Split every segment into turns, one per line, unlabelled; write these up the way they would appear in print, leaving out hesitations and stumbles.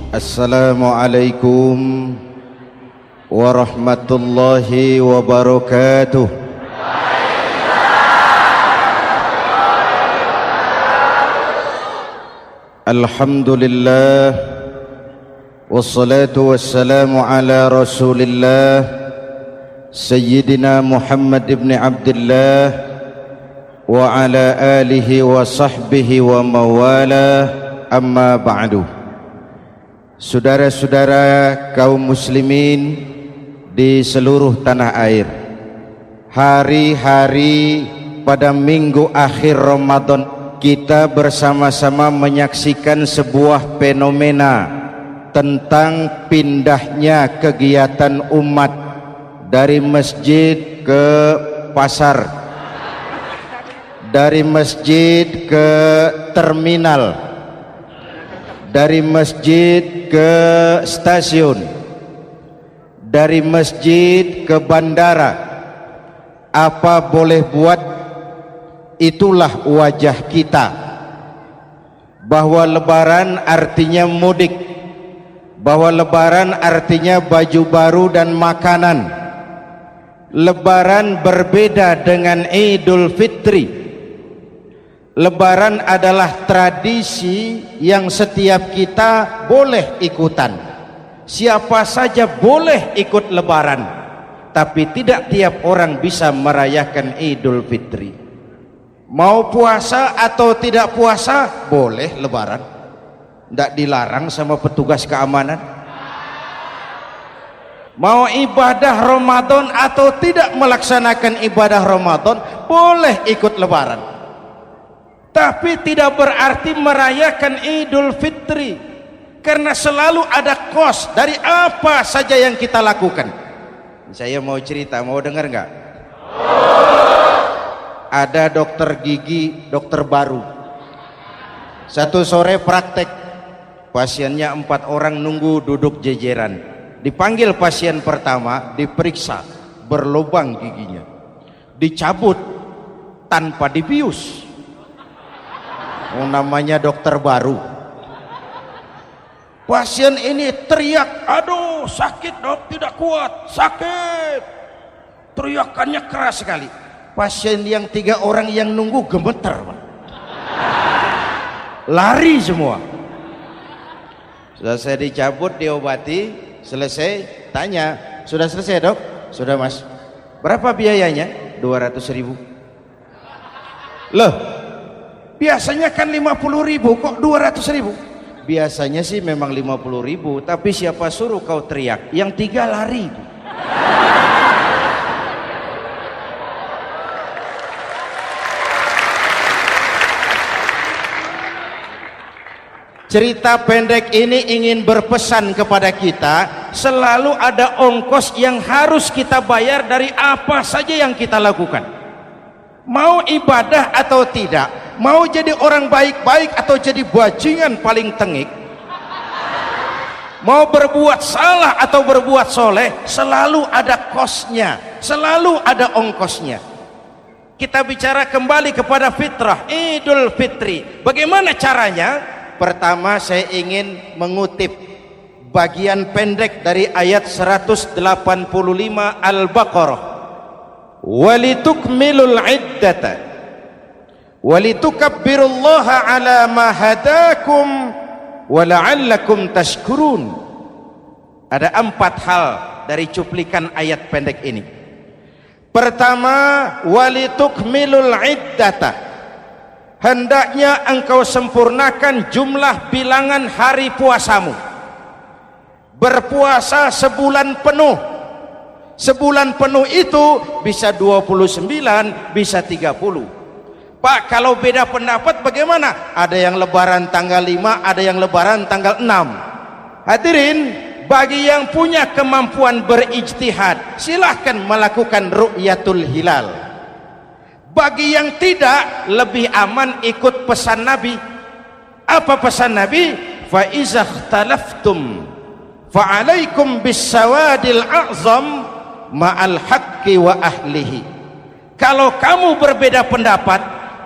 Assalamualaikum warahmatullahi wabarakatuh. Alhamdulillah wassalatu wassalamu ala Rasulillah Sayyidina Muhammad ibn Abdullah wa ala alihi wa sahbihi wa mawala, amma ba'du. Saudara-saudara kaum muslimin di seluruh tanah air, hari-hari pada minggu akhir Ramadan kita bersama-sama menyaksikan sebuah fenomena tentang pindahnya kegiatan umat dari masjid ke pasar, dari masjid ke terminal, dari masjid ke stasiun, dari masjid ke bandara. Apa boleh buat, itulah wajah kita. Bahwa lebaran artinya mudik, bahwa lebaran artinya baju baru dan makanan. Lebaran berbeda dengan Idul Fitri. Lebaran adalah tradisi yang setiap kita boleh ikutan. Siapa saja boleh ikut lebaran, tapi tidak tiap orang bisa merayakan Idul Fitri. Mau puasa atau tidak puasa boleh lebaran, tidak dilarang sama petugas keamanan. Mau ibadah Ramadan atau tidak melaksanakan ibadah Ramadan boleh ikut lebaran, tapi tidak berarti merayakan Idul Fitri, karena selalu ada kos dari apa saja yang kita lakukan. Saya mau cerita, mau dengar nggak? Ada dokter gigi, dokter baru. Satu sore praktek, pasiennya 4 orang nunggu duduk jejeran. Dipanggil pasien pertama, diperiksa, berlubang giginya, dicabut tanpa dibius. Namanya dokter baru. Pasien ini teriak, aduh sakit dok, tidak kuat, sakit. Teriakannya keras sekali. Pasien yang 3 orang yang nunggu gemeter, lari semua. Sudah saya dicabut, diobati, selesai, tanya, sudah selesai dok? Sudah mas. Berapa biayanya? 200.000. Loh, biasanya kan 50.000, kok 200.000? Biasanya sih memang 50.000, tapi siapa suruh kau teriak? Yang 3 lari. Cerita pendek ini ingin berpesan kepada kita, selalu ada ongkos yang harus kita bayar dari apa saja yang kita lakukan. Mau ibadah atau tidak, mau jadi orang baik-baik atau jadi bajingan paling tengik, mau berbuat salah atau berbuat soleh, selalu ada kosnya, selalu ada ongkosnya. Kita bicara kembali kepada fitrah, Idul Fitri. Bagaimana caranya? Pertama saya ingin mengutip bagian pendek dari ayat 185 Al-Baqarah. Walitukmilul iddata walitukabbirullaha ala ma hadakum wala'allakum tashkurun. Ada 4 hal dari cuplikan ayat pendek ini. Pertama, walitukmilul iddata, hendaknya engkau sempurnakan jumlah bilangan hari puasamu. Berpuasa sebulan penuh. Sebulan penuh itu bisa 29, bisa 30. Pak, kalau beda pendapat bagaimana? Ada yang lebaran tanggal 5, ada yang lebaran tanggal 6. Hadirin, bagi yang punya kemampuan berijtihad, silahkan melakukan ru'yatul hilal. Bagi yang tidak, lebih aman ikut pesan Nabi. Apa pesan Nabi? Fa iza ikhtalaftum fa alaikum bisawadil a'zam ma'al haqqi wa ahlihi. Kalau kamu berbeda pendapat,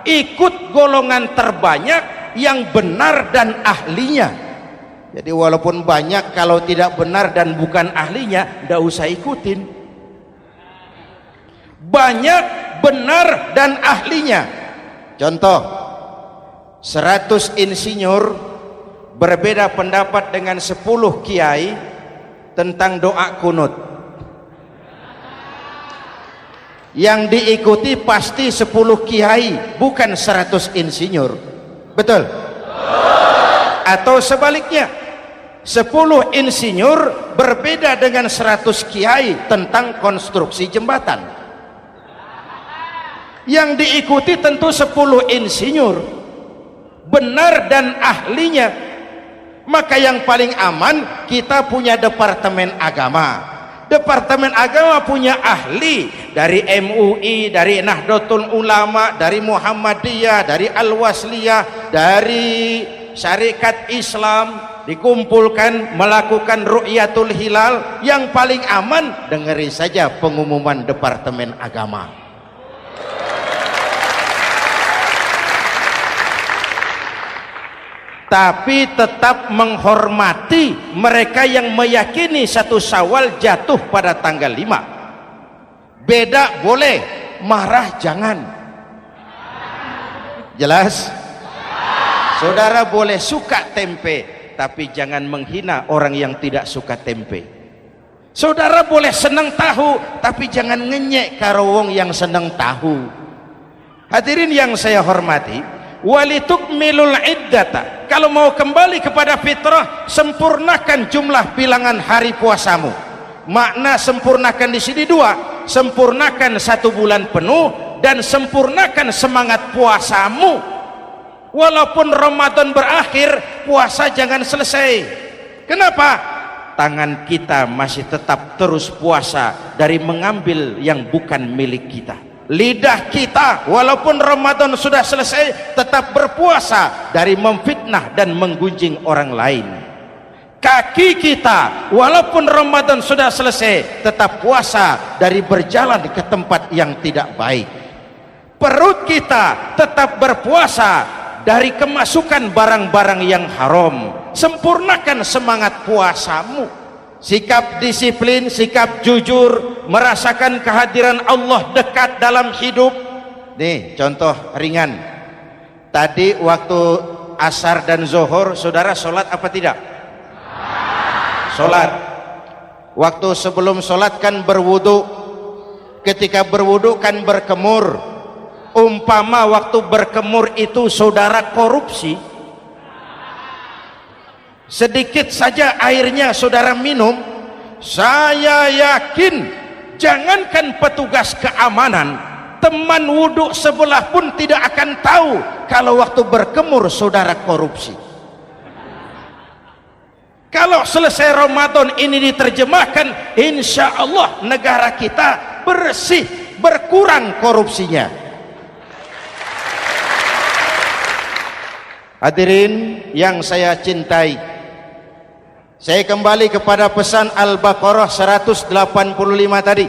ikut golongan terbanyak yang benar dan ahlinya. Jadi walaupun banyak, kalau tidak benar dan bukan ahlinya, tidak usah ikutin. Banyak benar dan ahlinya. Contoh, 100 insinyur berbeda pendapat dengan 10 kiai tentang doa kunut. Yang diikuti pasti 10 kiai, bukan 100 insinyur. Betul? Atau sebaliknya, 10 insinyur berbeda dengan 100 kiai tentang konstruksi jembatan. Yang diikuti tentu 10 insinyur, benar dan ahlinya. Maka yang paling aman, kita punya departemen agama. Departemen agama punya ahli dari MUI, dari Nahdlatul Ulama, dari Muhammadiyah, dari Al-Wasliyah, dari Syarikat Islam, dikumpulkan melakukan ru'yatul hilal. Yang paling aman, dengeri saja pengumuman Departemen Agama. Tapi tetap menghormati mereka yang meyakini 1 Syawal jatuh pada tanggal 5. Beda boleh, marah jangan. Jelas? Saudara boleh suka tempe, tapi jangan menghina orang yang tidak suka tempe. Saudara boleh senang tahu, tapi jangan ngenyek karo wong yang senang tahu. Hadirin yang saya hormati, walitukmilul iddata. Kalau mau kembali kepada fitrah, sempurnakan jumlah bilangan hari puasamu. Makna sempurnakan di sini 2, sempurnakan 1 bulan penuh dan sempurnakan semangat puasamu. Walaupun Ramadan berakhir, puasa jangan selesai. Kenapa? Tangan kita masih tetap terus puasa dari mengambil yang bukan milik kita. Lidah kita walaupun Ramadan sudah selesai tetap berpuasa dari memfitnah dan menggunjing orang lain. Kaki kita walaupun Ramadan sudah selesai tetap puasa dari berjalan ke tempat yang tidak baik. Perut kita tetap berpuasa dari kemasukan barang-barang yang haram. Sempurnakan semangat puasamu. Sikap disiplin, sikap jujur, merasakan kehadiran Allah dekat dalam hidup. Nih contoh ringan. Tadi waktu asar dan zuhur, saudara sholat apa tidak? Sholat. Waktu sebelum sholat kan berwudu. Ketika berwudu kan berkemur. Umpama waktu berkemur itu saudara korupsi, sedikit saja airnya saudara minum, saya yakin jangankan petugas keamanan, teman wudhu sebelah pun tidak akan tahu kalau waktu berkemur saudara korupsi. Kalau selesai Ramadan ini diterjemahkan, insya Allah negara kita bersih, berkurang korupsinya. Hadirin yang saya cintai, saya kembali kepada pesan Al-Baqarah 185 tadi.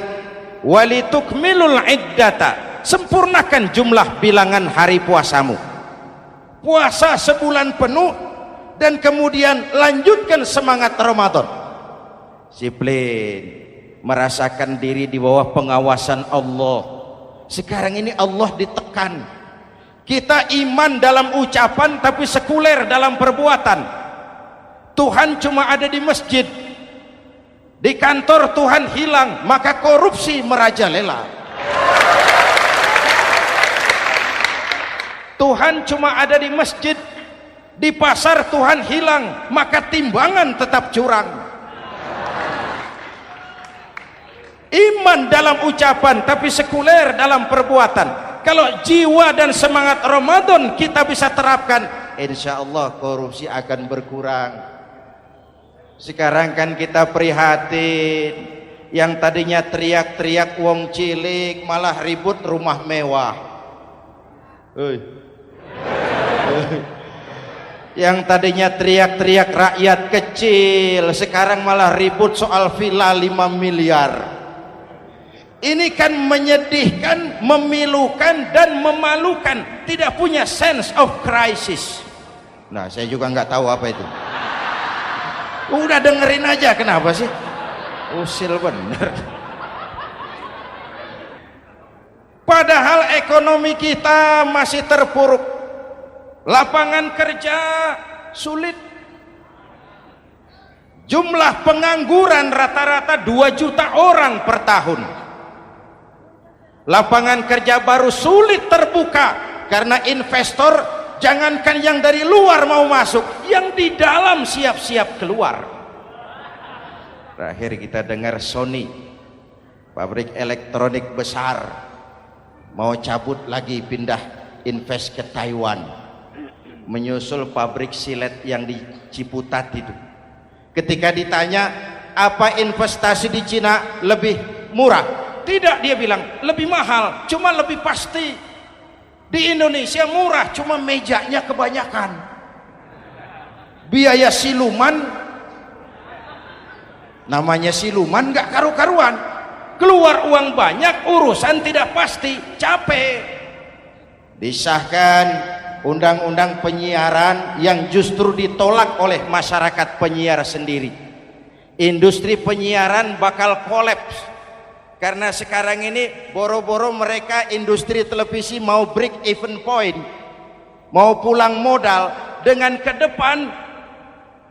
Walitukmilul iddata, sempurnakan jumlah bilangan hari puasamu. Puasa sebulan penuh dan kemudian lanjutkan semangat Ramadan. Disiplin, merasakan diri di bawah pengawasan Allah. Sekarang ini Allah ditekan. Kita iman dalam ucapan tapi sekuler dalam perbuatan. Tuhan cuma ada di masjid, di kantor Tuhan hilang, maka korupsi merajalela. Tuhan cuma ada di masjid, di pasar Tuhan hilang, maka timbangan tetap curang. Iman dalam ucapan tapi sekuler dalam perbuatan. Kalau jiwa dan semangat Ramadan kita bisa terapkan, insya Allah korupsi akan berkurang. Sekarang kan kita prihatin, yang tadinya teriak-teriak wong cilik malah ribut rumah mewah. Yang tadinya teriak-teriak rakyat kecil, sekarang malah ribut soal villa 5 miliar. Ini kan menyedihkan, memilukan dan memalukan. Tidak punya sense of crisis. Nah, saya juga nggak tahu apa itu. Udah dengerin aja, kenapa sih? Usil bener. Padahal ekonomi kita masih terpuruk, lapangan kerja sulit, jumlah pengangguran rata-rata 2 juta orang per tahun, lapangan kerja baru sulit terbuka karena investor jangankan yang dari luar mau masuk, yang di dalam siap-siap keluar. Terakhir kita dengar Sony, pabrik elektronik besar, mau cabut lagi, pindah invest ke Taiwan, menyusul pabrik silet yang di Ciputat itu. Ketika ditanya apa investasi di Cina lebih murah, tidak, dia bilang lebih mahal, cuma lebih pasti. Di Indonesia murah, cuma mejanya kebanyakan, biaya siluman, namanya siluman gak karu-karuan, keluar uang banyak, urusan tidak pasti, capek. Disahkan undang-undang penyiaran yang justru ditolak oleh masyarakat penyiar sendiri. Industri penyiaran bakal kolaps karena sekarang ini boro-boro mereka industri televisi mau break even point, mau pulang modal, dengan ke depan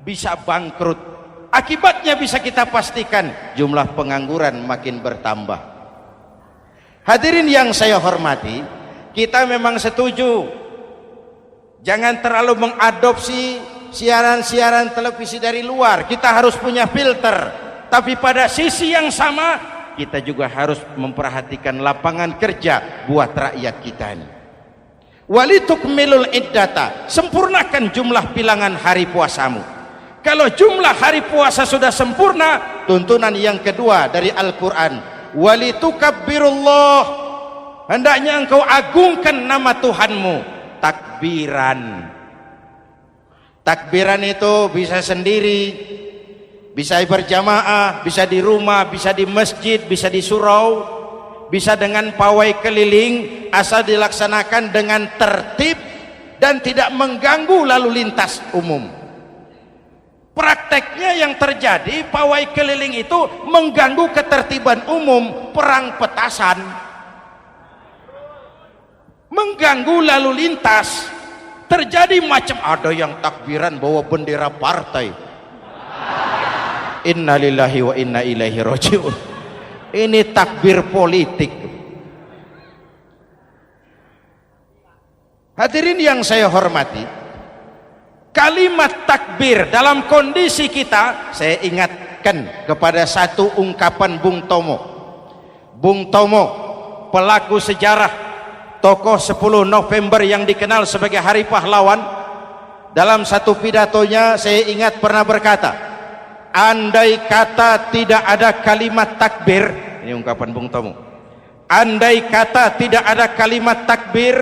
bisa bangkrut. Akibatnya bisa kita pastikan, jumlah pengangguran makin bertambah. Hadirin yang saya hormati, kita memang setuju jangan terlalu mengadopsi siaran-siaran televisi dari luar, kita harus punya filter. Tapi pada sisi yang sama, kita juga harus memperhatikan lapangan kerja buat rakyat kita ini. Walitukmilul iddata, sempurnakan jumlah bilangan hari puasamu. Kalau jumlah hari puasa sudah sempurna, tuntunan yang kedua dari Al-Quran, walitukabbirullah, hendaknya engkau agungkan nama Tuhanmu. Takbiran. Takbiran itu bisa sendiri, bisa berjamaah, bisa di rumah, bisa di masjid, bisa di surau, bisa dengan pawai keliling, asal dilaksanakan dengan tertib dan tidak mengganggu lalu lintas umum. Prakteknya yang terjadi, pawai keliling itu mengganggu ketertiban umum, perang petasan, mengganggu lalu lintas. Terjadi macam, ada yang takbiran bawa bendera partai. Innalillahi wa inna ilaihi rajiun. Ini takbir politik. Hadirin yang saya hormati, kalimat takbir dalam kondisi kita, saya ingatkan kepada satu ungkapan Bung Tomo. Bung Tomo, pelaku sejarah, tokoh 10 November yang dikenal sebagai Hari Pahlawan, dalam satu pidatonya saya ingat pernah berkata, andai kata tidak ada kalimat takbir, ini ungkapan Bung Tomo, andai kata tidak ada kalimat takbir,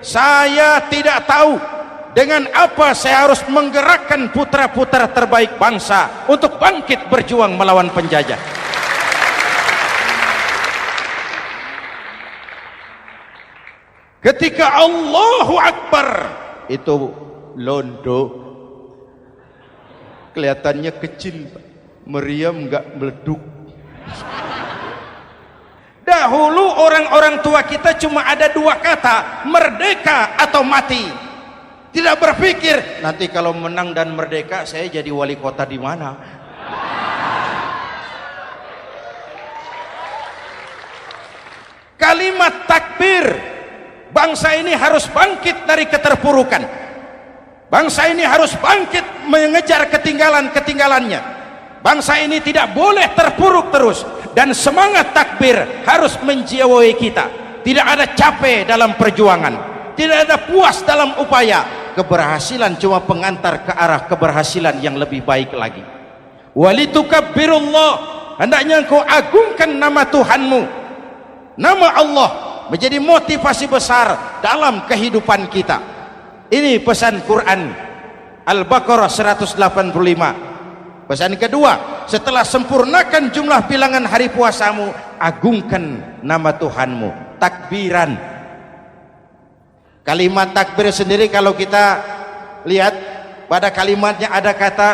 saya tidak tahu dengan apa saya harus menggerakkan putra-putra terbaik bangsa untuk bangkit berjuang melawan penjajah. Ketika Allahu Akbar, itu londo kelihatannya kecil, meriam nggak meleduk. Dahulu orang-orang tua kita cuma ada 2 kata, merdeka atau mati. Tidak berpikir nanti kalau menang dan merdeka saya jadi wali kota di mana. Kalimat takbir, bangsa ini harus bangkit dari keterpurukan. Bangsa ini harus bangkit mengejar ketinggalan-ketinggalannya. Bangsa ini tidak boleh terpuruk terus, dan semangat takbir harus menjiwai kita. Tidak ada capek dalam perjuangan, tidak ada puas dalam upaya. Keberhasilan cuma pengantar ke arah keberhasilan yang lebih baik lagi. Walitukabbirullah, hendaknya engkau agungkan nama Tuhanmu. Nama Allah menjadi motivasi besar dalam kehidupan kita. Ini pesan Quran Al-Baqarah 185. Pesan kedua, setelah sempurnakan jumlah bilangan hari puasamu, agungkan nama Tuhanmu. Takbiran. Kalimat takbir sendiri kalau kita lihat pada kalimatnya ada kata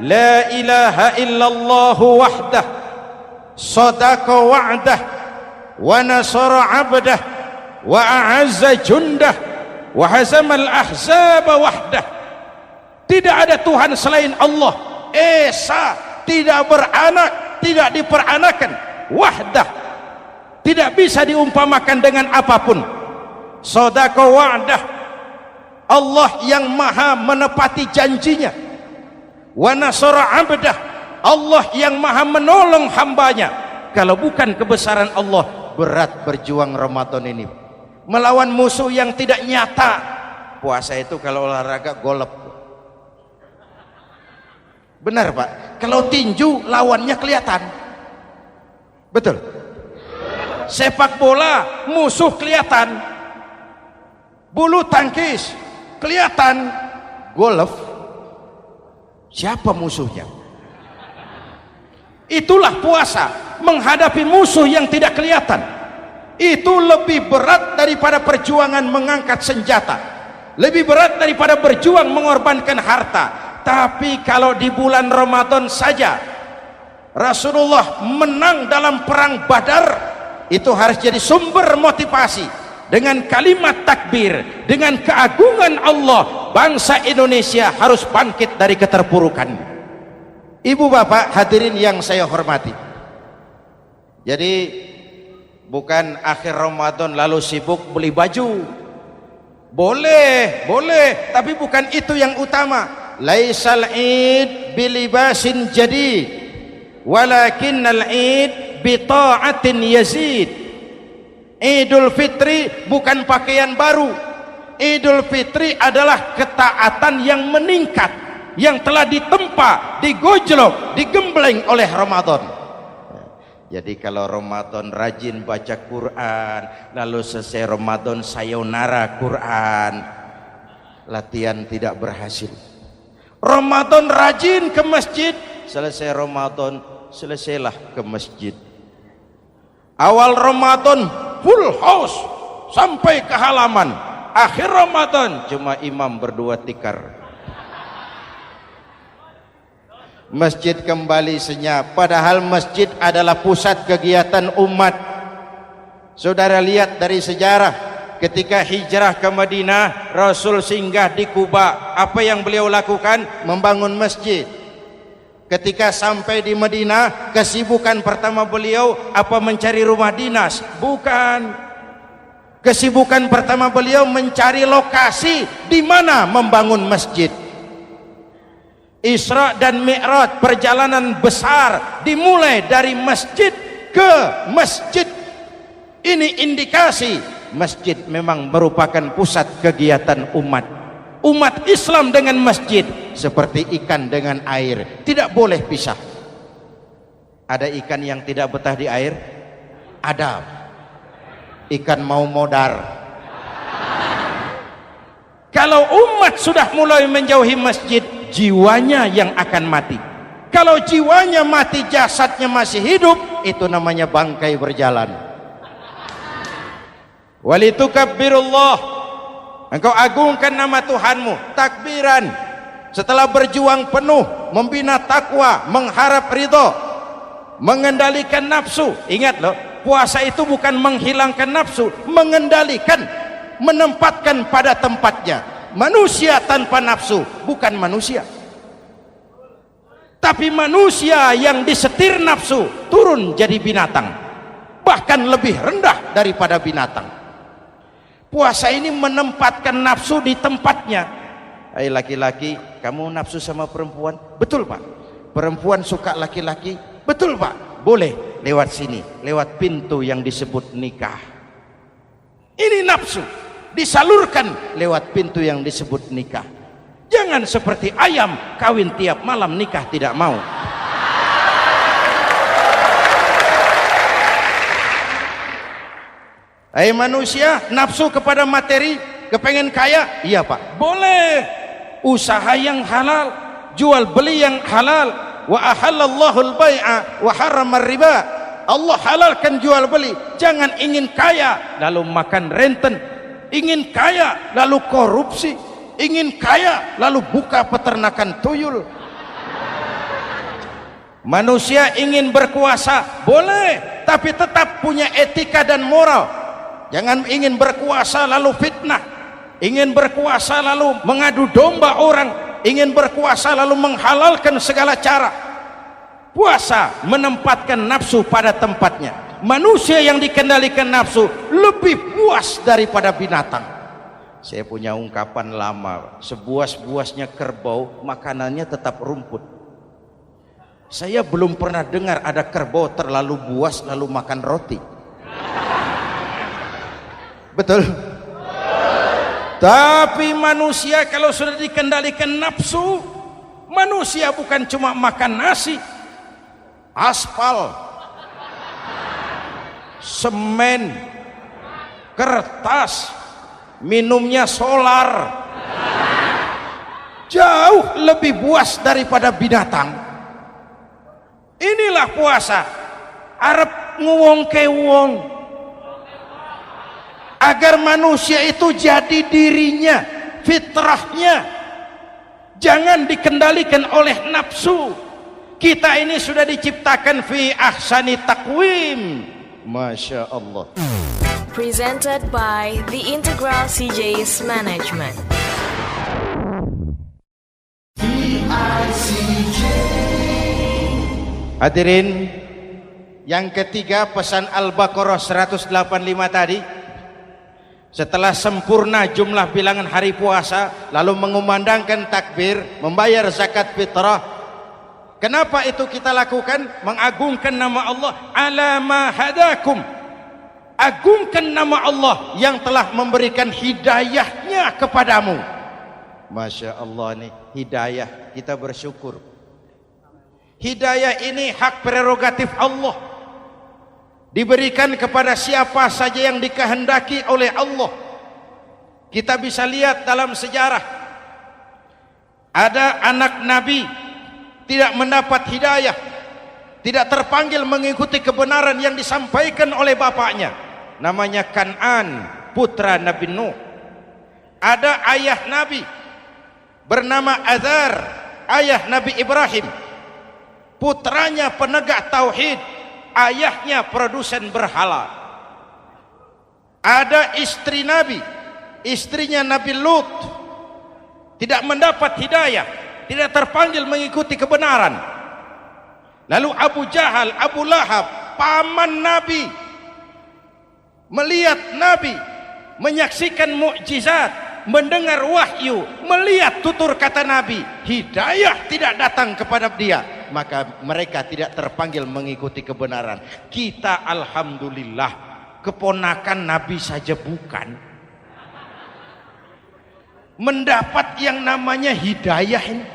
la ilaha illallah wahdah sadaqa wa'dah wa nasara 'abdah wa a'azza jundah wa hazamal ahzaba wahdah. Tidak ada Tuhan selain Allah, esa, tidak beranak, tidak diperanakan, wahdah, tidak bisa diumpamakan dengan apapun. Sadaqa wa'dah, Allah yang maha menepati janjinya. Wa nasara 'abdah, Allah yang maha menolong hambanya. Kalau bukan kebesaran Allah, berat berjuang Ramadan ini melawan musuh yang tidak nyata. Puasa itu kalau olahraga golep. Benar Pak, kalau tinju lawannya kelihatan. Betul. Sepak bola musuh kelihatan, bulu tangkis kelihatan, golf siapa musuhnya? Itulah puasa, menghadapi musuh yang tidak kelihatan. Itu lebih berat daripada perjuangan mengangkat senjata, lebih berat daripada berjuang mengorbankan harta. Tapi kalau di bulan Ramadan saja Rasulullah menang dalam perang Badar, itu harus jadi sumber motivasi. Dengan kalimat takbir, dengan keagungan Allah, bangsa Indonesia harus bangkit dari keterpurukan. Ibu bapak hadirin yang saya hormati, jadi bukan akhir Ramadan lalu sibuk beli baju. Boleh, tapi bukan itu yang utama. Laisal id bilibasin jadid walakinnal id bita'atin yazid. Idul Fitri bukan pakaian baru. Idul Fitri adalah ketaatan yang meningkat, yang telah ditempa, digojlok, digembleng oleh Ramadan. Jadi kalau Ramadan rajin baca Quran, lalu selesai Ramadan sayonara Quran, latihan tidak berhasil. Ramadan rajin ke masjid, selesai Ramadan selesailah ke masjid. Awal Ramadan full house sampai ke halaman, akhir Ramadan cuma imam berdua tikar. Masjid kembali senyap, padahal masjid adalah pusat kegiatan umat. Saudara lihat dari sejarah, ketika hijrah ke Madinah, Rasul singgah di Kuba. Apa yang beliau lakukan? Membangun masjid. Ketika sampai di Madinah, kesibukan pertama beliau apa? Mencari rumah dinas? Bukan. Kesibukan pertama beliau mencari lokasi di mana membangun masjid. Isra dan Mi'raj, perjalanan besar dimulai dari masjid ke masjid. Ini indikasi masjid memang merupakan pusat kegiatan umat. Umat Islam dengan masjid seperti ikan dengan air, tidak boleh pisah. Ada ikan yang tidak betah di air? Ada. Ikan mau modar. Kalau umat sudah mulai menjauhi masjid, jiwanya yang akan mati. Kalau jiwanya mati, jasadnya masih hidup, itu namanya bangkai berjalan. Walitukabbirullah, engkau agungkan nama Tuhanmu. Takbiran, setelah berjuang penuh membina takwa, mengharap ridho, mengendalikan nafsu. Ingat loh, puasa itu bukan menghilangkan nafsu, mengendalikan, menempatkan pada tempatnya. Manusia tanpa nafsu bukan manusia, tapi manusia yang disetir nafsu turun jadi binatang, bahkan lebih rendah daripada binatang. Puasa ini menempatkan nafsu di tempatnya. Hai laki-laki, kamu nafsu sama perempuan? Betul Pak. Perempuan suka laki-laki? Betul Pak. Boleh lewat sini, lewat pintu yang disebut nikah. Ini nafsu disalurkan lewat pintu yang disebut nikah. Jangan seperti ayam kawin tiap malam, nikah tidak mau. Hai manusia, nafsu kepada materi, kepengen kaya? Iya Pak, boleh. Usaha yang halal, jual beli yang halal. Wa ahallallahu al-bai'a wa harrama riba. Allah halalkan jual beli. Jangan ingin kaya lalu makan renten, ingin kaya lalu korupsi, ingin kaya lalu buka peternakan tuyul. Manusia ingin berkuasa, boleh, tapi tetap punya etika dan moral. Jangan ingin berkuasa lalu fitnah, ingin berkuasa lalu mengadu domba orang, ingin berkuasa lalu menghalalkan segala cara. Puasa menempatkan nafsu pada tempatnya. Manusia yang dikendalikan nafsu lebih puas daripada binatang. Saya punya ungkapan lama, sebuas-buasnya kerbau makanannya tetap rumput. Saya belum pernah dengar ada kerbau terlalu buas lalu makan roti. Betul? Tapi manusia kalau sudah dikendalikan nafsu, manusia bukan cuma makan nasi, aspal, semen, kertas, minumnya solar, jauh lebih buas daripada binatang. Inilah puasa, arep nguwongke wong, agar manusia itu jadi dirinya, fitrahnya, jangan dikendalikan oleh nafsu. Kita ini sudah diciptakan fi ahsani taqwim. Masya Allah.
Presented by The Integral CJ's Management.
Hadirin, yang ketiga pesan Al-Baqarah 185 tadi, setelah sempurna jumlah bilangan hari puasa, lalu mengumandangkan takbir, membayar zakat fitrah. Kenapa itu kita lakukan? Mengagungkan nama Allah, ala ma hadakum. Agungkan nama Allah yang telah memberikan hidayahnya kepadamu. Masya Allah nih, hidayah, kita bersyukur. Hidayah ini hak prerogatif Allah, diberikan kepada siapa saja yang dikehendaki oleh Allah. Kita bisa lihat dalam sejarah, ada anak Nabi tidak mendapat hidayah, tidak terpanggil mengikuti kebenaran yang disampaikan oleh bapaknya, namanya Kan'an, putra Nabi Nuh. Ada ayah Nabi bernama Azar, ayah Nabi Ibrahim, putranya penegak tauhid, ayahnya produsen berhala. Ada istri Nabi, istrinya Nabi Lut, tidak mendapat hidayah, tidak terpanggil mengikuti kebenaran. Lalu Abu Jahal, Abu Lahab, paman Nabi, melihat Nabi, menyaksikan mukjizat, mendengar wahyu, melihat tutur kata Nabi, hidayah tidak datang kepada dia, maka mereka tidak terpanggil mengikuti kebenaran. Kita alhamdulillah keponakan Nabi saja bukan, mendapat yang namanya hidayah ini.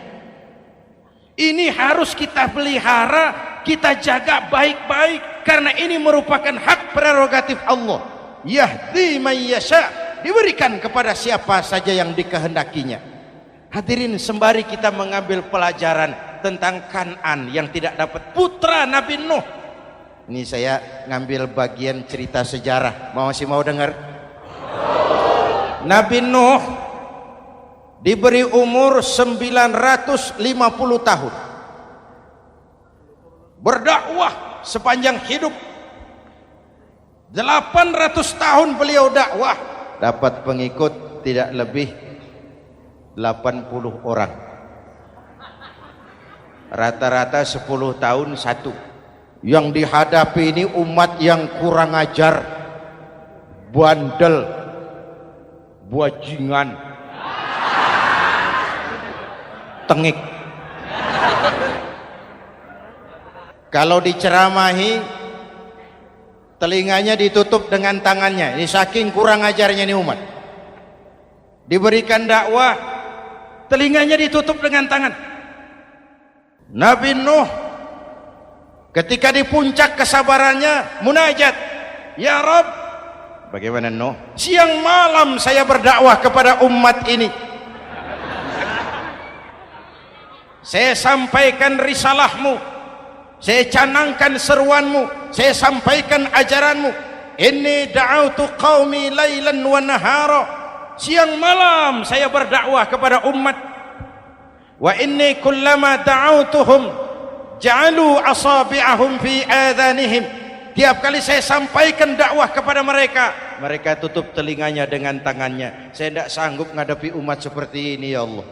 Ini harus kita pelihara, kita jaga baik-baik, karena ini merupakan hak prerogatif Allah. Yahdi man yasha, diberikan kepada siapa saja yang dikehendakinya. Hadirin, sembari kita mengambil pelajaran tentang Kan'an yang tidak dapat, putra Nabi Nuh. Ini saya ngambil bagian cerita sejarah, masih mau dengar? Nabi Nuh diberi umur 950 tahun, berdakwah sepanjang hidup. 800 tahun beliau dakwah, dapat pengikut tidak lebih 80 orang, rata-rata 10 tahun satu. Yang dihadapi ini umat yang kurang ajar, bandel, bajingan, tengik. Kalau diceramahi, telinganya ditutup dengan tangannya. Ini saking kurang ajarnya ini umat. Diberikan dakwah, telinganya ditutup dengan tangan. Nabi Nuh ketika di puncak kesabarannya munajat, ya Rabb, bagaimana Nuh? Siang malam saya berdakwah kepada umat ini, saya sampaikan risalahmu, saya canangkan seruanmu, saya sampaikan ajaranmu. Inni da'autu qaumi lailan wa nahara, siang malam saya berdakwah kepada umat. Wa inni kullama da'autuhum ja'alu asabi'ahum fi adhanihim. Tiap kali saya sampaikan dakwah kepada mereka, mereka tutup telinganya dengan tangannya. Saya tidak sanggup menghadapi umat seperti ini, ya Allah.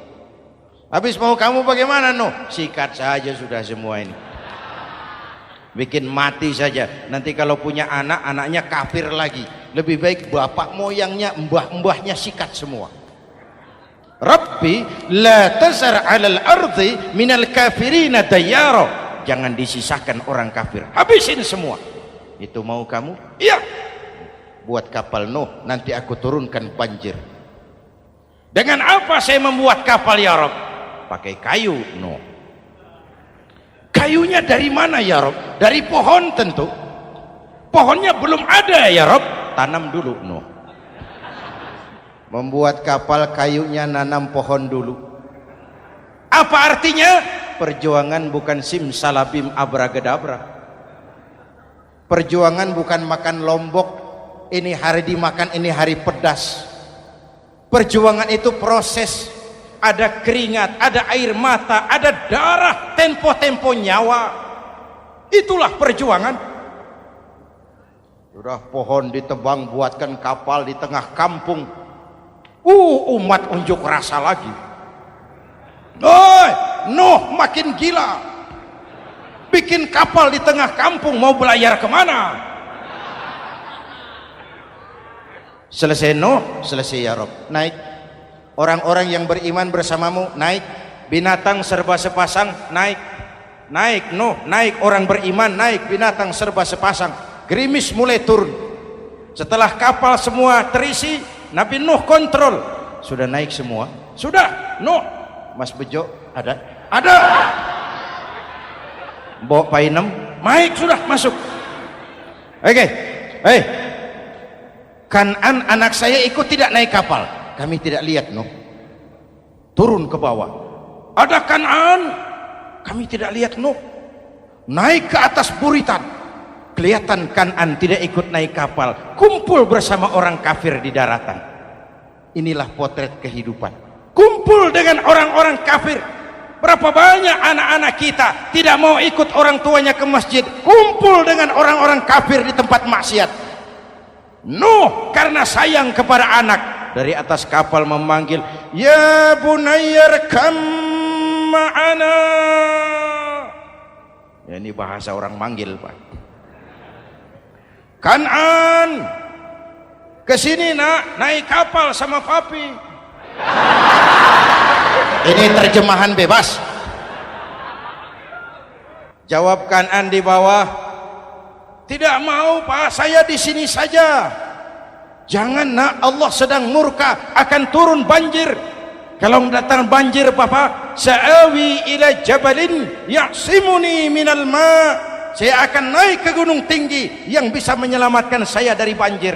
Habis mau kamu bagaimana, Nuh? Sikat saja sudah semua ini. Bikin mati saja. Nanti kalau punya anak, anaknya kafir lagi. Lebih baik bapak moyangnya, mbah-mbahnya sikat semua. Rabbi la tazar 'alal ardi minal kafirina dayyara. Jangan disisakan orang kafir. Habisin semua. Itu mau kamu? Iya. Buat kapal Nuh, nanti aku turunkan banjir. Dengan apa saya membuat kapal ya Rabb? Pakai kayu, Nuh. Kayunya dari mana ya Rabb? Dari pohon tentu. Pohonnya belum ada ya Rabb. Tanam dulu, Nuh. Membuat kapal kayunya nanam pohon dulu. Apa artinya? Perjuangan bukan simsalabim abragedabra. Perjuangan bukan makan lombok, ini hari dimakan, ini hari pedas. Perjuangan itu proses. Ada keringat, ada air mata, ada darah, tempo-tempo nyawa. Itulah perjuangan. Sudah pohon ditebang, buatkan kapal di tengah kampung. Umat unjuk rasa lagi. Nuh makin gila. Bikin kapal di tengah kampung, mau belayar kemana? Selesai Nuh, selesai ya Rabb. Naik. Orang-orang yang beriman bersamamu, naik. Binatang serba sepasang, naik. Naik Nuh, naik. Orang beriman, naik. Binatang serba sepasang. Gerimis mulai turun. Setelah kapal semua terisi, Nabi Nuh kontrol. Sudah naik semua? Sudah. Nuh, Mas Bejo ada? Ada. Bawa Painem, naik sudah, masuk. Oke. Kan'an anak saya ikut tidak naik kapal. Kami tidak lihat, Nuh. Turun ke bawah. Ada Kan'an. Kami tidak lihat, Nuh. Naik ke atas buritan. Kelihatan Kan'an tidak ikut naik kapal. Kumpul bersama orang kafir di daratan. Inilah potret kehidupan. Kumpul dengan orang-orang kafir. Berapa banyak anak-anak kita tidak mau ikut orang tuanya ke masjid, kumpul dengan orang-orang kafir di tempat maksiat. Nuh karena sayang kepada anak, dari atas kapal memanggil, ya bunayya rkam ma'ana. Ya, ini bahasa orang manggil, Pak. Kan'an, kesini nak, naik kapal sama papi. Ini terjemahan bebas. Jawab Kan'an di bawah, tidak mau Pak, saya di sini saja. Jangan nak, Allah sedang murka, akan turun banjir. Kalau datang banjir Bapak, sa'awi ila jabalin ya'simuni minal ma'. Saya akan naik ke gunung tinggi yang bisa menyelamatkan saya dari banjir.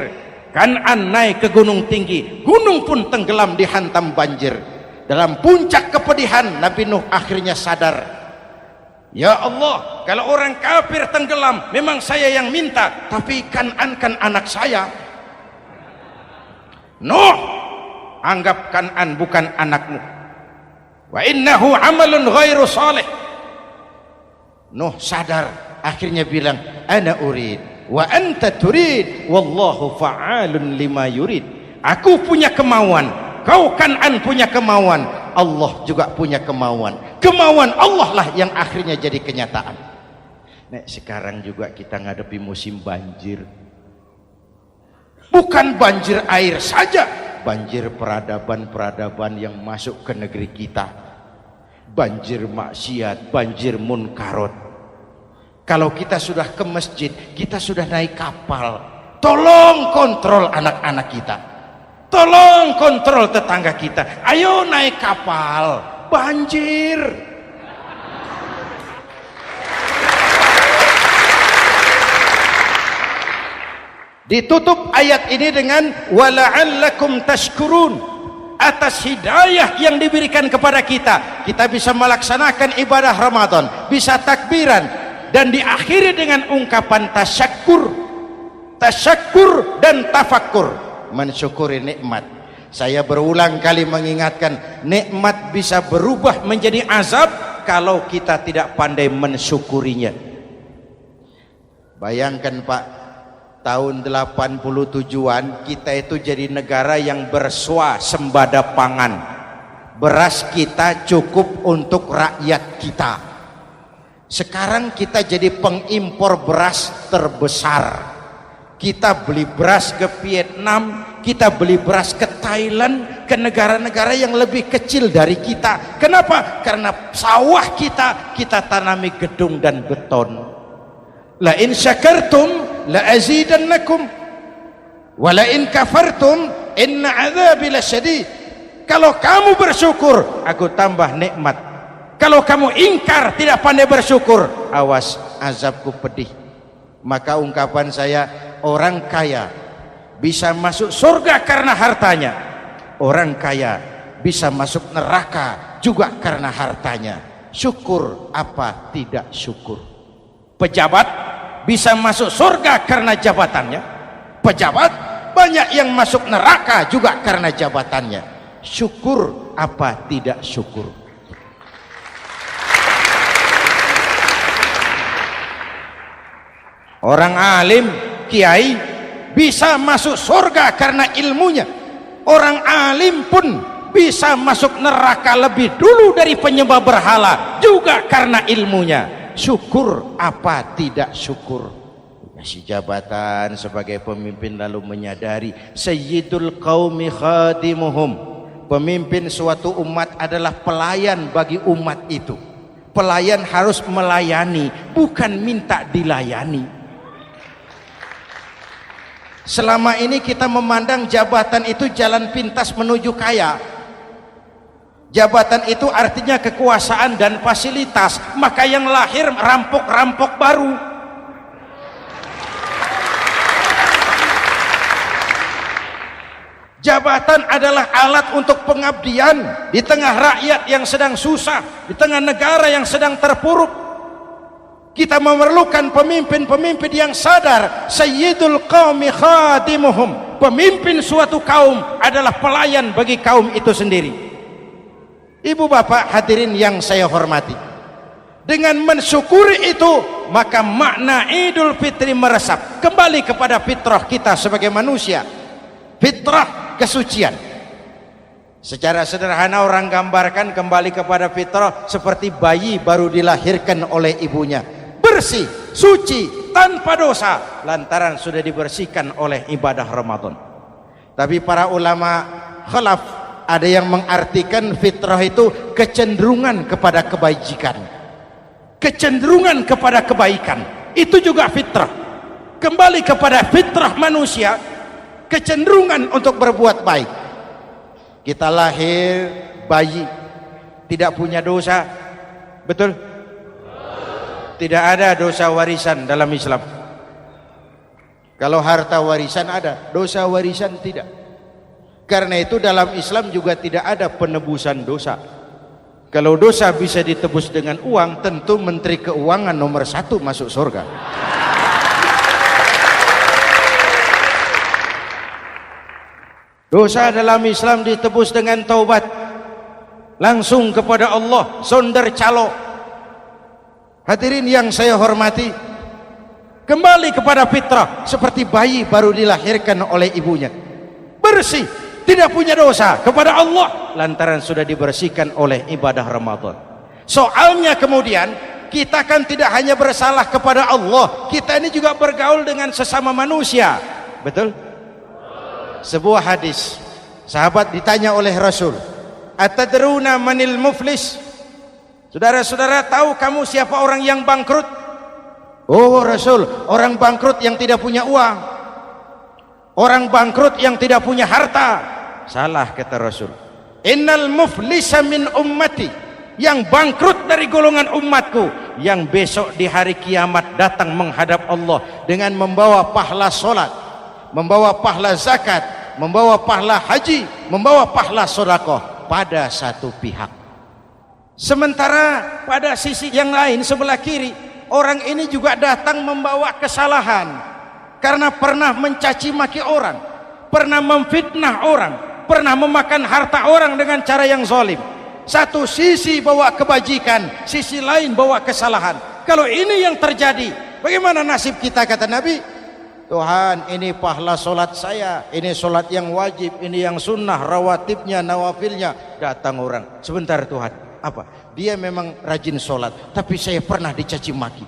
Kan'an naik ke gunung tinggi, gunung pun tenggelam dihantam banjir. Dalam puncak kepedihan, Nabi Nuh akhirnya sadar, ya Allah, kalau orang kafir tenggelam memang saya yang minta, tapi Kan'an kan anak saya. Nuh, anggap Kan'an bukan anakmu. Wa innahu amalun ghairu salih. Nuh sadar, akhirnya bilang, ana urid wa anta turid wallahu fa'alun lima yurid. Aku punya kemauan, kau Kan'an punya kemauan, Allah juga punya kemauan. Kemauan Allah lah yang akhirnya jadi kenyataan. Nek sekarang juga kita ngadepi musim banjir. Bukan banjir air saja, banjir peradaban-peradaban yang masuk ke negeri kita. Banjir maksiat, banjir munkarot. Kalau kita sudah ke masjid, kita sudah naik kapal, tolong kontrol anak-anak kita. Tolong kontrol tetangga kita. Ayo naik kapal, banjir. Ditutup ayat ini dengan wala'allakum tashkurun. Atas hidayah yang diberikan kepada kita, kita bisa melaksanakan ibadah Ramadan, bisa takbiran, dan diakhiri dengan ungkapan tasyakkur. Tasyakkur dan tafakkur, mensyukuri nikmat. Saya berulang kali mengingatkan, nikmat bisa berubah menjadi azab, kalau kita tidak pandai mensyukurinya. Bayangkan Pak, tahun 87-an kita itu jadi negara yang berswasembada pangan. Beras kita cukup untuk rakyat kita. Sekarang kita jadi pengimpor beras terbesar. Kita beli beras ke Vietnam, kita beli beras ke Thailand, ke negara-negara yang lebih kecil dari kita. Kenapa? Karena sawah kita tanami gedung dan beton. La in syakartum la azidannakum wa la in kafartum inna adzabi lasyadid. Kalau kamu bersyukur, aku tambah nikmat. Kalau kamu ingkar, tidak pandai bersyukur, awas, azabku pedih. Maka ungkapan saya, orang kaya bisa masuk surga karena hartanya, orang kaya bisa masuk neraka juga karena hartanya. Syukur apa tidak syukur? Pejabat bisa masuk surga karena jabatannya, pejabat banyak yang masuk neraka juga karena jabatannya. Syukur apa tidak syukur? Orang alim, kiai bisa masuk surga karena ilmunya. Orang alim pun bisa masuk neraka lebih dulu dari penyembah berhala juga karena ilmunya. Syukur apa tidak syukur? Kasih jabatan sebagai pemimpin lalu menyadari sayyidul qaumi khadimuhum. Pemimpin suatu umat adalah pelayan bagi umat itu. Pelayan harus melayani, bukan minta dilayani. Selama ini kita memandang jabatan itu jalan pintas menuju kaya. Jabatan itu artinya kekuasaan dan fasilitas, maka yang lahir rampok-rampok baru. Jabatan adalah alat untuk pengabdian di tengah rakyat yang sedang susah, di tengah negara yang sedang terpuruk. Kita memerlukan pemimpin-pemimpin yang sadar sayyidul qaumi khadimuhum. Pemimpin suatu kaum adalah pelayan bagi kaum itu sendiri. Ibu bapak hadirin yang saya hormati, dengan mensyukuri itu maka makna Idul Fitri meresap kembali kepada fitrah kita sebagai manusia, fitrah kesucian. Secara sederhana orang gambarkan kembali kepada fitrah seperti bayi baru dilahirkan oleh ibunya, bersih, suci, tanpa dosa, lantaran sudah dibersihkan oleh ibadah Ramadan. Tapi para ulama khalaf ada yang mengartikan fitrah itu kecenderungan kepada kebajikan, kecenderungan kepada kebaikan. Itu juga fitrah. Kembali kepada fitrah manusia, kecenderungan untuk berbuat baik. Kita lahir bayi tidak punya dosa, betul? Tidak ada dosa warisan dalam Islam. Kalau harta warisan ada, dosa warisan tidak. Karena itu dalam Islam juga tidak ada penebusan dosa. Kalau dosa bisa ditebus dengan uang, tentu Menteri Keuangan nomor 1 masuk surga. Dosa dalam Islam ditebus dengan taubat, langsung kepada Allah, sonder calo. Hadirin yang saya hormati, kembali kepada fitrah seperti bayi baru dilahirkan oleh ibunya, bersih, tidak punya dosa kepada Allah lantaran sudah dibersihkan oleh ibadah Ramadan. Soalnya kemudian kita kan tidak hanya bersalah kepada Allah, kita ini juga bergaul dengan sesama manusia, betul? Sebuah hadis, sahabat ditanya oleh Rasul, atadruna manil muflis? Saudara-saudara tahu kamu siapa orang yang bangkrut? Oh Rasul, orang bangkrut yang tidak punya uang, orang bangkrut yang tidak punya harta. Salah kata Rasul, innal muflisa min ummati, yang bangkrut dari golongan umatku, yang besok di hari kiamat datang menghadap Allah dengan membawa pahala solat, membawa pahala zakat, membawa pahala haji, membawa pahala sedekah pada satu pihak. Sementara pada sisi yang lain sebelah kiri, orang ini juga datang membawa kesalahan karena pernah mencaci maki orang, pernah memfitnah orang, pernah memakan harta orang dengan cara yang zalim. Satu sisi bawa kebajikan, sisi lain bawa kesalahan. Kalau ini yang terjadi, bagaimana nasib kita? Kata Nabi, Tuhan, ini pahala solat saya, ini solat yang wajib, ini yang sunnah, rawatibnya, nawafilnya. Datang orang, sebentar Tuhan, apa? Dia memang rajin solat, tapi saya pernah dicaci maki,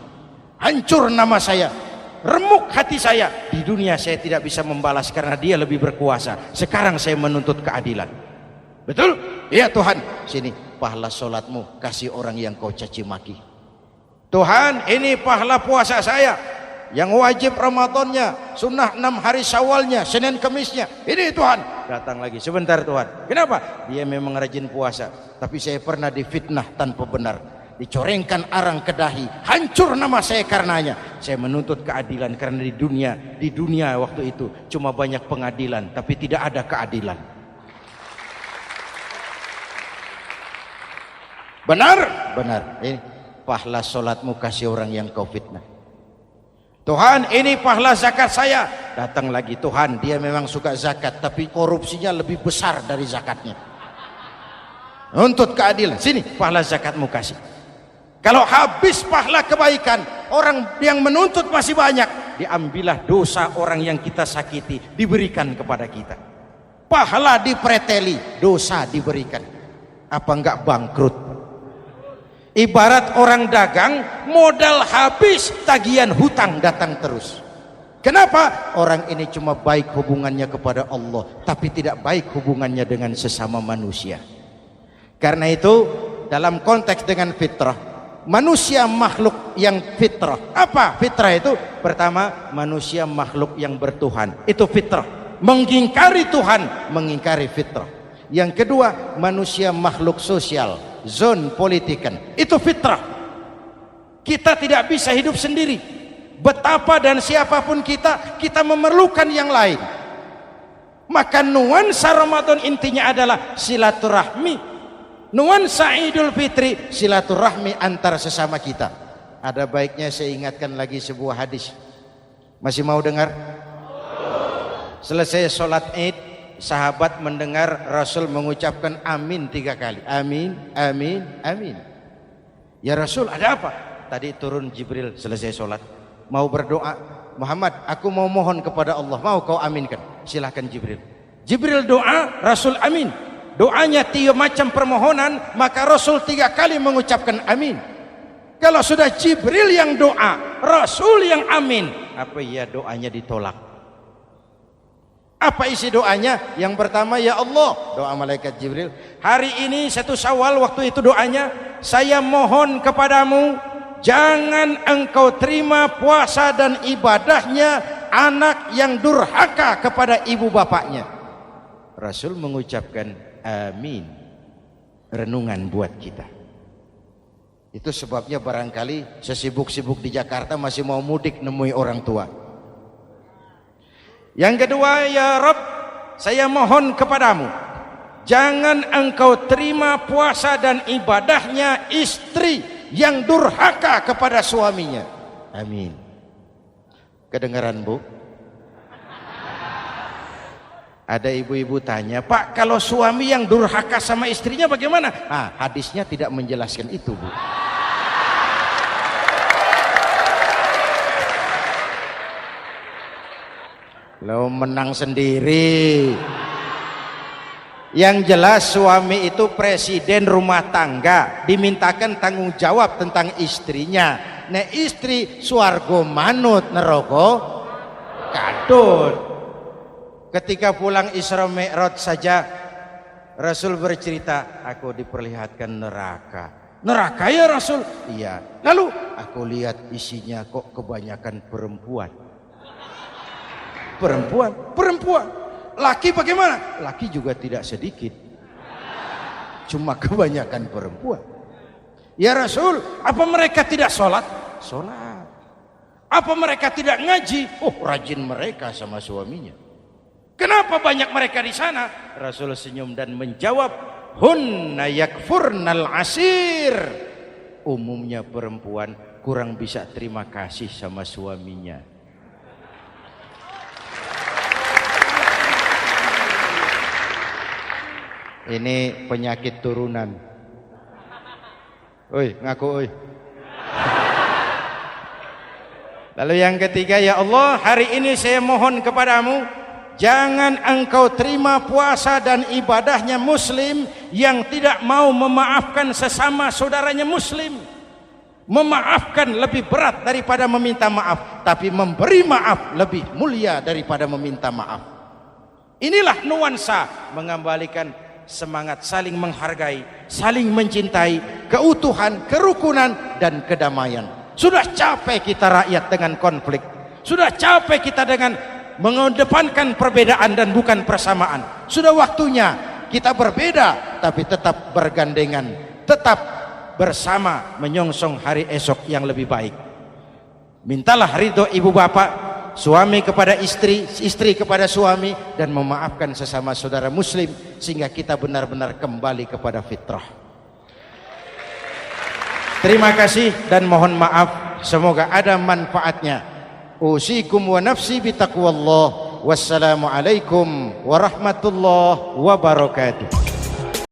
hancur nama saya, remuk hati saya. Di dunia saya tidak bisa membalas karena dia lebih berkuasa. Sekarang saya menuntut keadilan. Betul? Iya Tuhan. Sini pahala solatmu, kasih orang yang kau caci maki. Tuhan, ini pahala puasa saya, yang wajib Ramadannya, sunnah 6 hari Syawalnya, Senin Kemisnya. Ini Tuhan. Datang lagi, sebentar Tuhan. Kenapa? Dia memang rajin puasa, tapi saya pernah difitnah tanpa benar, dicorengkan arang ke dahi, hancur nama saya karenanya. Saya menuntut keadilan karena di dunia waktu itu cuma banyak pengadilan, tapi tidak ada keadilan. Benar? Benar. Ini pahala solatmu, kasih orang yang kau fitnah. Tuhan, ini pahala zakat saya. Datang lagi, Tuhan, dia memang suka zakat, tapi korupsinya lebih besar dari zakatnya. Nuntut keadilan. Sini pahala zakatmu kasih. Kalau habis pahala kebaikan, orang yang menuntut masih banyak, diambillah dosa orang yang kita sakiti, diberikan kepada kita. Pahala dipreteli, dosa diberikan. Apa enggak bangkrut? Ibarat orang dagang, modal habis, tagihan hutang datang terus. Kenapa? Orang ini cuma baik hubungannya kepada Allah, tapi tidak baik hubungannya dengan sesama manusia. Karena itu dalam konteks dengan fitrah, manusia makhluk yang fitrah. Apa fitrah itu? Pertama, manusia makhluk yang bertuhan, itu fitrah. Mengingkari Tuhan, mengingkari fitrah. Yang kedua, manusia makhluk sosial, zon politikan, itu fitrah. Kita tidak bisa hidup sendiri. Betapa dan siapapun kita memerlukan yang lain. Maka nuansa Ramadan intinya adalah silaturahmi. Nuansa Idul Fitri silaturahmi antar sesama kita. Ada baiknya saya ingatkan lagi sebuah hadis. Masih mau dengar? Selesai sholat Id, sahabat mendengar Rasul mengucapkan amin 3 kali. Amin, amin, amin. Ya Rasul, ada apa? Tadi turun Jibril selesai sholat, mau berdoa. Muhammad, aku mau mohon kepada Allah, mau kau aminkan? Silahkan Jibril. Jibril doa, Rasul amin. Doanya 3 macam permohonan, maka Rasul 3 kali mengucapkan amin. Kalau sudah Jibril yang doa, Rasul yang amin, apa iya doanya ditolak? Apa isi doanya? Yang pertama, ya Allah, doa malaikat Jibril, hari ini 1 Syawal, waktu itu doanya, saya mohon kepadamu, jangan engkau terima puasa dan ibadahnya anak yang durhaka kepada ibu bapaknya. Rasul mengucapkan amin. Renungan buat kita. Itu sebabnya barangkali sesibuk-sibuk di Jakarta masih mau mudik nemui orang tua. Yang kedua, ya Rabb, saya mohon kepadamu, jangan engkau terima puasa dan ibadahnya istri yang durhaka kepada suaminya. Amin. Kedengaran Bu? Ada ibu-ibu tanya, Pak, kalau suami yang durhaka sama istrinya bagaimana? Hadisnya tidak menjelaskan itu, Bu. Lo menang sendiri. Yang jelas suami itu presiden rumah tangga, dimintakan tanggung jawab tentang istrinya. Nah istri swargo manut neraka kadut. Ketika pulang Isra Mi'raj saja Rasul bercerita, aku diperlihatkan neraka. Neraka ya Rasul? Iya. Lalu aku lihat isinya kok kebanyakan perempuan. Perempuan. Laki bagaimana? Laki juga tidak sedikit. Cuma kebanyakan perempuan. Ya Rasul, apa mereka tidak sholat? Sholat. Apa mereka tidak ngaji? Oh, rajin mereka sama suaminya. Kenapa banyak mereka di sana? Rasul senyum dan menjawab, hunna yakfurnal asir. Umumnya perempuan kurang bisa terima kasih sama suaminya. Ini penyakit turunan. Oi, ngaku oi. Lalu yang ketiga, ya Allah, hari ini saya mohon kepadamu, jangan engkau terima puasa dan ibadahnya muslim yang tidak mau memaafkan sesama saudaranya muslim. Memaafkan lebih berat daripada meminta maaf, tapi memberi maaf lebih mulia daripada meminta maaf. Inilah nuansa mengembalikan semangat saling menghargai, saling mencintai, keutuhan, kerukunan, dan kedamaian. Sudah capek kita rakyat dengan konflik. Sudah capek kita dengan mengedepankan perbedaan dan bukan persamaan. Sudah waktunya kita berbeda tapi tetap bergandengan, tetap bersama menyongsong hari esok yang lebih baik. Mintalah ridho ibu bapak, suami kepada istri, istri kepada suami, dan memaafkan sesama saudara muslim sehingga kita benar-benar kembali kepada fitrah. Terima kasih dan mohon maaf, semoga ada manfaatnya. Usikum wa nafsi bitaqwallah. Wassalamualaikum warahmatullahi wabarakatuh.